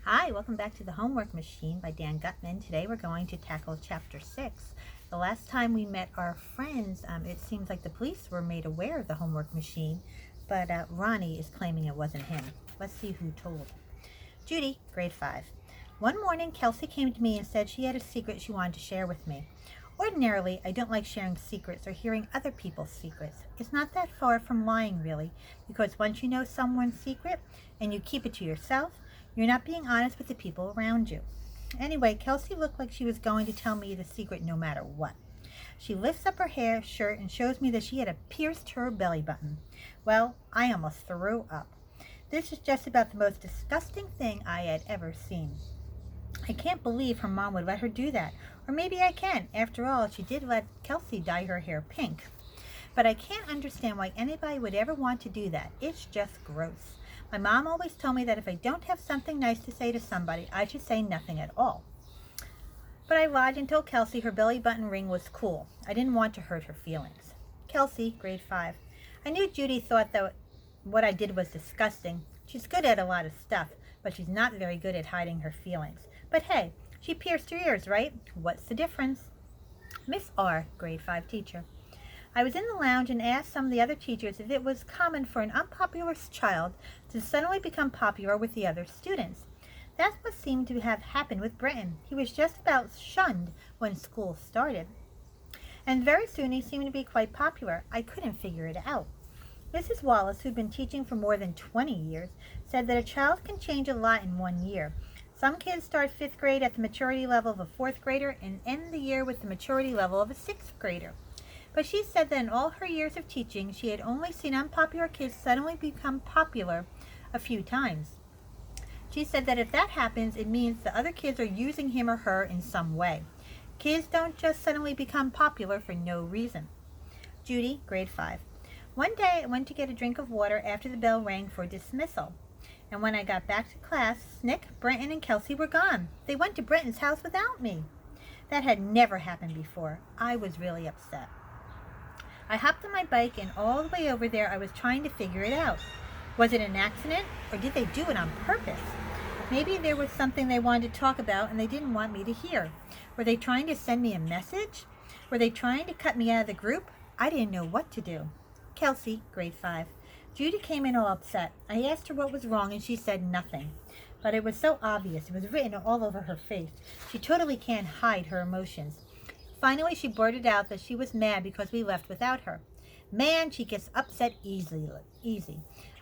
Hi, welcome back to the Homework Machine by Dan Gutman. Today we're going to tackle Chapter 6. The last time we met our friends, it seems like the police were made aware of the homework machine, but Ronnie is claiming it wasn't him. Let's see who told. Judy, grade 5. One morning, Kelsey came to me and said she had a secret she wanted to share with me. Ordinarily, I don't like sharing secrets or hearing other people's secrets. It's not that far from lying, really, because once you know someone's secret and you keep it to yourself, you're not being honest with the people around you. Anyway, Kelsey looked like she was going to tell me the secret no matter what. She lifts up her hair shirt and shows me that she had pierced her belly button. Well, I almost threw up. This is just about the most disgusting thing I had ever seen. I can't believe her mom would let her do that. Or maybe I can. After all, she did let Kelsey dye her hair pink. But I can't understand why anybody would ever want to do that. It's just gross. My mom always told me that if I don't have something nice to say to somebody, I should say nothing at all. But I lied and told Kelsey her belly button ring was cool. I didn't want to hurt her feelings. Kelsey, grade 5. I knew Judy thought that what I did was disgusting. She's good at a lot of stuff, but she's not very good at hiding her feelings. But hey, she pierced her ears, right? What's the difference? Miss R, grade 5 teacher. I was in the lounge and asked some of the other teachers if it was common for an unpopular child to suddenly become popular with the other students. That's what seemed to have happened with Brenton. He was just about shunned when school started. And very soon he seemed to be quite popular. I couldn't figure it out. Mrs. Wallace, who'd been teaching for more than 20 years, said that a child can change a lot in 1 year. Some kids start 5th grade at the maturity level of a 4th grader and end the year with the maturity level of a 6th grader. But she said that in all her years of teaching, she had only seen unpopular kids suddenly become popular a few times. She said that if that happens, it means the other kids are using him or her in some way. Kids don't just suddenly become popular for no reason. Judy, grade 5. One day I went to get a drink of water after the bell rang for dismissal. And when I got back to class, Snick, Brenton, and Kelsey were gone. They went to Brenton's house without me. That had never happened before. I was really upset. I hopped on my bike, and all the way over there I was trying to figure it out. Was it an accident, or did they do it on purpose? Maybe there was something they wanted to talk about and they didn't want me to hear. Were they trying to send me a message? Were they trying to cut me out of the group? I didn't know what to do. Kelsey, grade 5. Judy came in all upset. I asked her what was wrong and she said nothing. But it was so obvious. It was written all over her face. She totally can't hide her emotions. Finally, she blurted out that she was mad because we left without her. Man, she gets upset easy.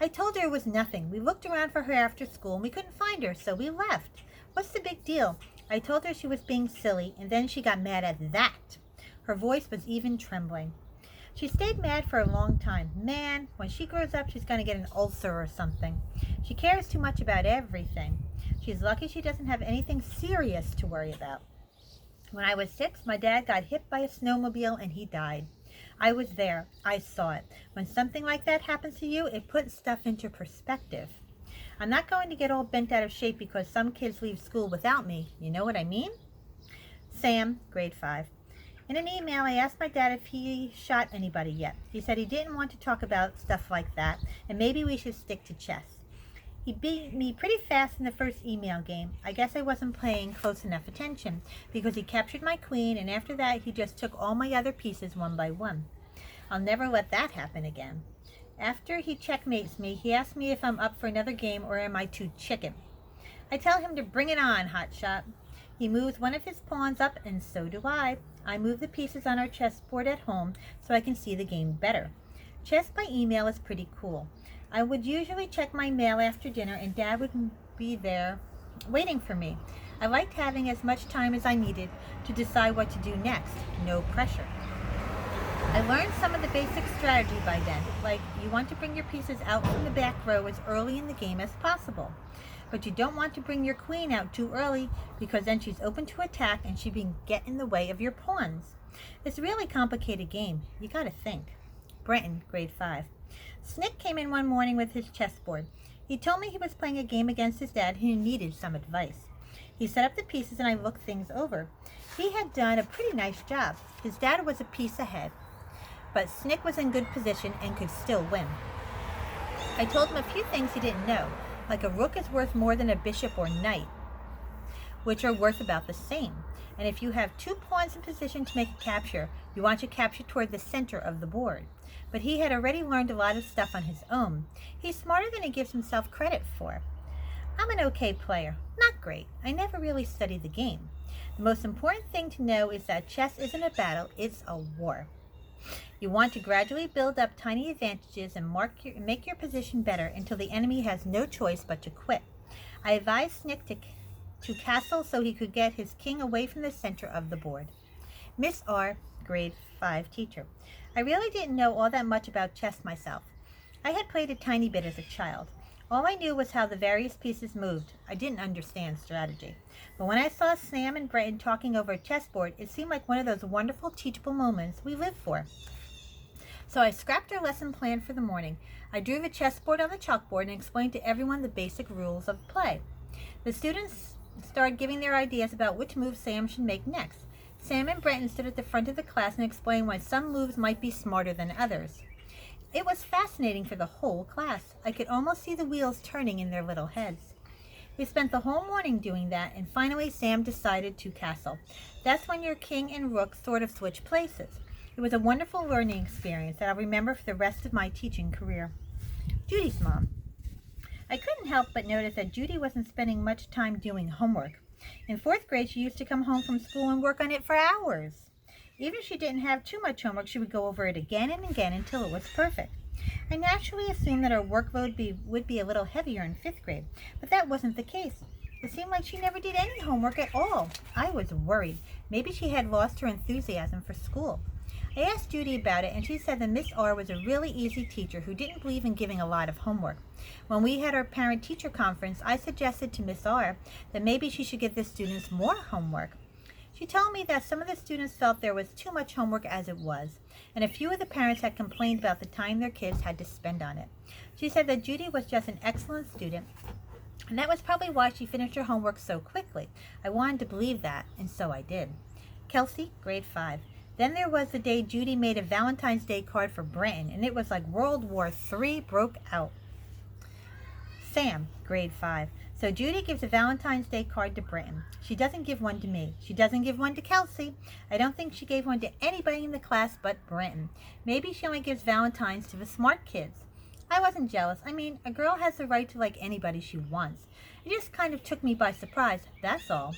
I told her it was nothing. We looked around for her after school and we couldn't find her, so we left. What's the big deal? I told her she was being silly, and then she got mad at that. Her voice was even trembling. She stayed mad for a long time. Man, when she grows up, she's going to get an ulcer or something. She cares too much about everything. She's lucky she doesn't have anything serious to worry about. When I was 6, my dad got hit by a snowmobile and he died. I was there. I saw it. When something like that happens to you, it puts stuff into perspective. I'm not going to get all bent out of shape because some kids leave school without me. You know what I mean? Sam, grade 5. In an email, I asked my dad if he shot anybody yet. He said he didn't want to talk about stuff like that, and maybe we should stick to chess. He beat me pretty fast in the first email game. I guess I wasn't paying close enough attention because he captured my queen, and after that he just took all my other pieces one by one. I'll never let that happen again. After he checkmates me, he asks me if I'm up for another game or am I too chicken. I tell him to bring it on, hotshot. He moves one of his pawns up, and so do I. I move the pieces on our chessboard at home so I can see the game better. Chess by email is pretty cool. I would usually check my mail after dinner and Dad would be there waiting for me. I liked having as much time as I needed to decide what to do next. No pressure. I learned some of the basic strategy by then, like you want to bring your pieces out from the back row as early in the game as possible. But you don't want to bring your queen out too early because then she's open to attack and she can get in the way of your pawns. It's a really complicated game. You gotta think. Brenton, grade 5. Snick came in one morning with his chessboard. He told me he was playing a game against his dad who needed some advice. He set up the pieces and I looked things over. He had done a pretty nice job. His dad was a piece ahead, but Snick was in good position and could still win. I told him a few things he didn't know, Like a rook is worth more than a bishop or knight, which are worth about the same. And if you have 2 pawns in position to make a capture, you want your capture toward the center of the board. But he had already learned a lot of stuff on his own. He's smarter than he gives himself credit for. I'm an okay player. Not great. I never really studied the game. The most important thing to know is that chess isn't a battle, it's a war. You want to gradually build up tiny advantages and make your position better until the enemy has no choice but to quit. I advised Snick to castle so he could get his king away from the center of the board. Miss R, grade 5 teacher. I really didn't know all that much about chess myself. I had played a tiny bit as a child. All I knew was how the various pieces moved. I didn't understand strategy. But when I saw Sam and Brenton talking over a chessboard, it seemed like one of those wonderful teachable moments we live for. So I scrapped our lesson plan for the morning. I drew the chessboard on the chalkboard and explained to everyone the basic rules of play. The students started giving their ideas about which moves Sam should make next. Sam and Brenton stood at the front of the class and explained why some moves might be smarter than others. It was fascinating for the whole class. I could almost see the wheels turning in their little heads. We spent the whole morning doing that, and finally Sam decided to castle. That's when your king and rook sort of switch places. It was a wonderful learning experience that I'll remember for the rest of my teaching career. Judy's mom. I couldn't help but notice that Judy wasn't spending much time doing homework. In 4th grade, she used to come home from school and work on it for hours. Even if she didn't have too much homework, she would go over it again and again until it was perfect. I naturally assumed that her workload would be a little heavier in 5th grade, but that wasn't the case. It seemed like she never did any homework at all. I was worried. Maybe she had lost her enthusiasm for school. I asked Judy about it, and she said that Miss R was a really easy teacher who didn't believe in giving a lot of homework. When we had our parent-teacher conference, I suggested to Miss R that maybe she should give the students more homework. She told me that some of the students felt there was too much homework as it was, and a few of the parents had complained about the time their kids had to spend on it. She said that Judy was just an excellent student, and that was probably why she finished her homework so quickly. I wanted to believe that, and so I did. Kelsey, grade 5. Then there was the day Judy made a Valentine's Day card for Brenton, and it was like World War III broke out. Sam, grade 5. So Judy gives a Valentine's Day card to Brenton. She doesn't give one to me. She doesn't give one to Kelsey. I don't think she gave one to anybody in the class but Brenton. Maybe she only gives Valentines to the smart kids. I wasn't jealous. I mean, a girl has the right to like anybody she wants. It just kind of took me by surprise, that's all.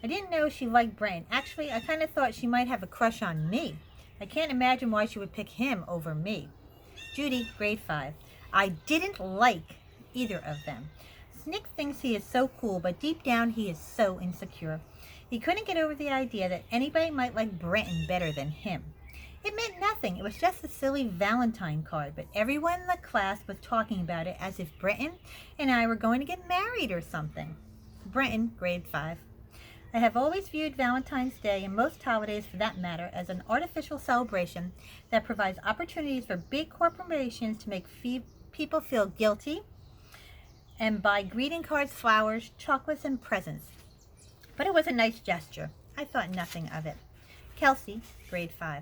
I didn't know she liked Brenton. Actually, I kind of thought she might have a crush on me. I can't imagine why she would pick him over me. Judy, grade 5. I didn't like either of them. Snick thinks he is so cool, but deep down he is so insecure. He couldn't get over the idea that anybody might like Brenton better than him. It meant nothing. It was just a silly Valentine card, but everyone in the class was talking about it as if Brenton and I were going to get married or something. Brenton, grade 5. I have always viewed Valentine's Day and most holidays for that matter as an artificial celebration that provides opportunities for big corporations to make people feel guilty and buy greeting cards, flowers, chocolates, and presents. But it was a nice gesture. I thought nothing of it. Kelsey, grade 5.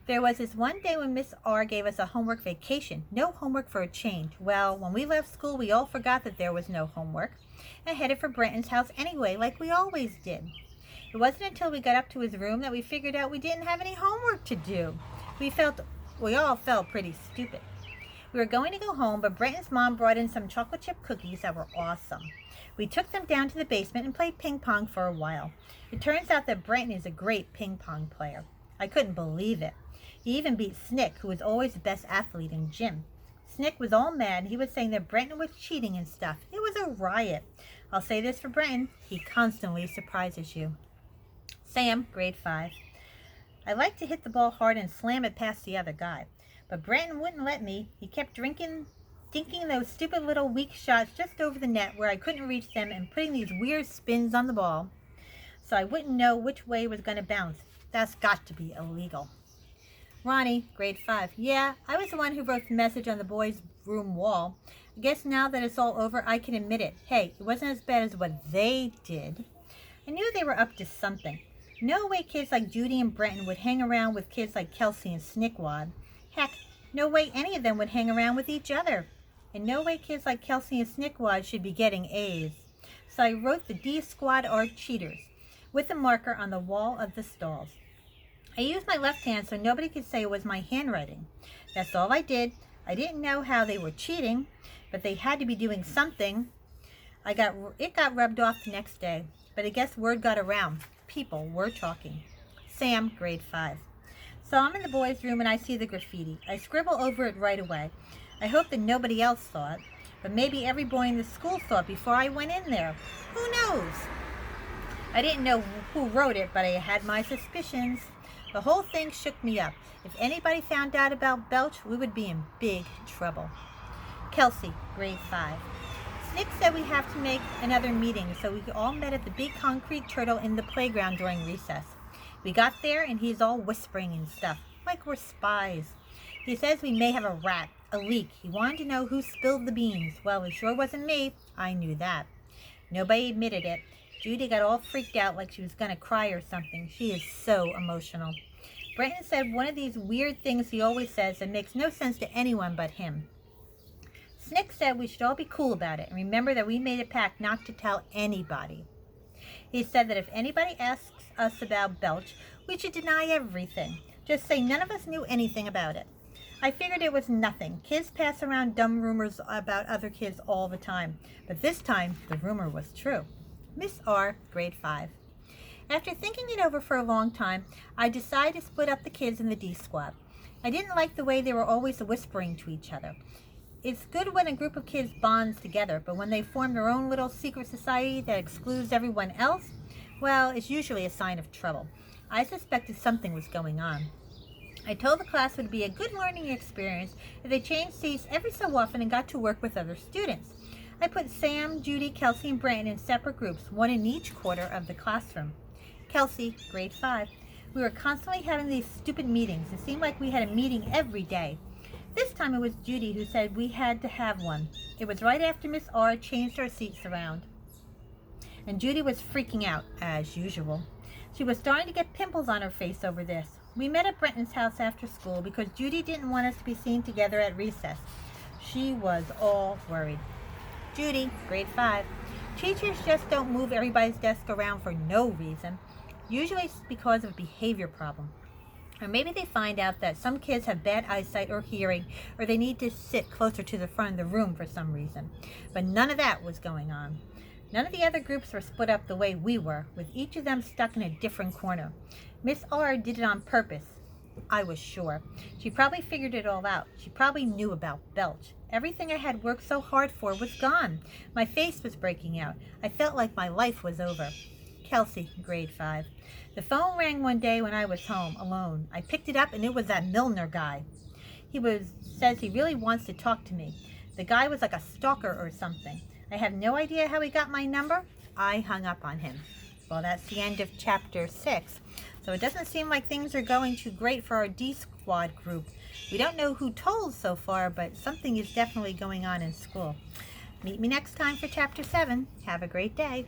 There was this one day when Miss R gave us a homework vacation. No homework for a change. Well, when we left school, we all forgot that there was no homework and headed for Brenton's house anyway, like we always did. It wasn't until we got up to his room that we figured out we didn't have any homework to do. We all felt pretty stupid. We were going to go home, but Brenton's mom brought in some chocolate chip cookies that were awesome. We took them down to the basement and played ping pong for a while. It turns out that Brenton is a great ping pong player. I couldn't believe it. He even beat Snick, who was always the best athlete in gym. Snick was all mad, and he was saying that Brenton was cheating and stuff. It was a riot. I'll say this for Brenton, he constantly surprises you. Sam, grade 5. I like to hit the ball hard and slam it past the other guy, but Brenton wouldn't let me. He kept dinking those stupid little weak shots just over the net where I couldn't reach them and putting these weird spins on the ball so I wouldn't know which way it was going to bounce. That's got to be illegal. Ronnie, grade 5. Yeah, I was the one who wrote the message on the boys' room wall. I guess now that it's all over, I can admit it. Hey, it wasn't as bad as what they did. I knew they were up to something. No way kids like Judy and Brenton would hang around with kids like Kelsey and Snickwad. Heck, no way any of them would hang around with each other. and no way kids like Kelsey and Snickwad should be getting A's. So I wrote the D Squad are cheaters with a marker on the wall of the stalls. I used my left hand so nobody could say it was my handwriting. That's all I did. I didn't know how they were cheating, but they had to be doing something. It got rubbed off the next day, but I guess word got around. People were talking. Sam, grade 5. So I'm in the boys' room and I see the graffiti. I scribble over it right away. I hope that nobody else saw it, but maybe every boy in the school saw it before I went in there. Who knows? I didn't know who wrote it, but I had my suspicions. The whole thing shook me up. If anybody found out about Belch, we would be in big trouble. Kelsey, grade 5. Snick said we have to make another meeting, so we all met at the big concrete turtle in the playground during recess. We got there and he's all whispering and stuff, like we're spies. He says we may have a rat, a leak. He wanted to know who spilled the beans. Well, it sure wasn't me. I knew that. Nobody admitted it. Judy got all freaked out like she was going to cry or something. She is so emotional. Brenton said one of these weird things he always says that makes no sense to anyone but him. Snick said we should all be cool about it and remember that we made a pact not to tell anybody. He said that if anybody asks us about Belch, we should deny everything. Just say none of us knew anything about it. I figured it was nothing. Kids pass around dumb rumors about other kids all the time. But this time, the rumor was true. Miss R, grade 5. After thinking it over for a long time, I decided to split up the kids in the D Squad. I didn't like the way they were always whispering to each other. It's good when a group of kids bonds together, but when they form their own little secret society that excludes everyone else, well, it's usually a sign of trouble. I suspected something was going on. I told the class it would be a good learning experience if they changed seats every so often and got to work with other students. I put Sam, Judy, Kelsey, and Brandon in separate groups, one in each quarter of the classroom. Kelsey, grade 5. We were constantly having these stupid meetings. It seemed like we had a meeting every day. This time it was Judy who said we had to have one. It was right after Miss R changed our seats around. And Judy was freaking out, as usual. She was starting to get pimples on her face over this. We met at Brenton's house after school because Judy didn't want us to be seen together at recess. She was all worried. Judy, grade 5. Teachers just don't move everybody's desk around for no reason. Usually it's because of a behavior problem. Or maybe they find out that some kids have bad eyesight or hearing, or they need to sit closer to the front of the room for some reason. But none of that was going on. None of the other groups were split up the way we were, with each of them stuck in a different corner. Miss R did it on purpose. I was sure. She probably figured it all out. She probably knew about Belch. Everything I had worked so hard for was gone. My face was breaking out. I felt like my life was over. Kelsey, grade 5. The phone rang one day when I was home, alone. I picked it up and it was that Milner guy. Says he really wants to talk to me. The guy was like a stalker or something. I have no idea how he got my number. I hung up on him. Well, that's the end of chapter 6. So it doesn't seem like things are going too great for our D Squad group. We don't know who told so far, but something is definitely going on in school. Meet me next time for chapter 7. Have a great day.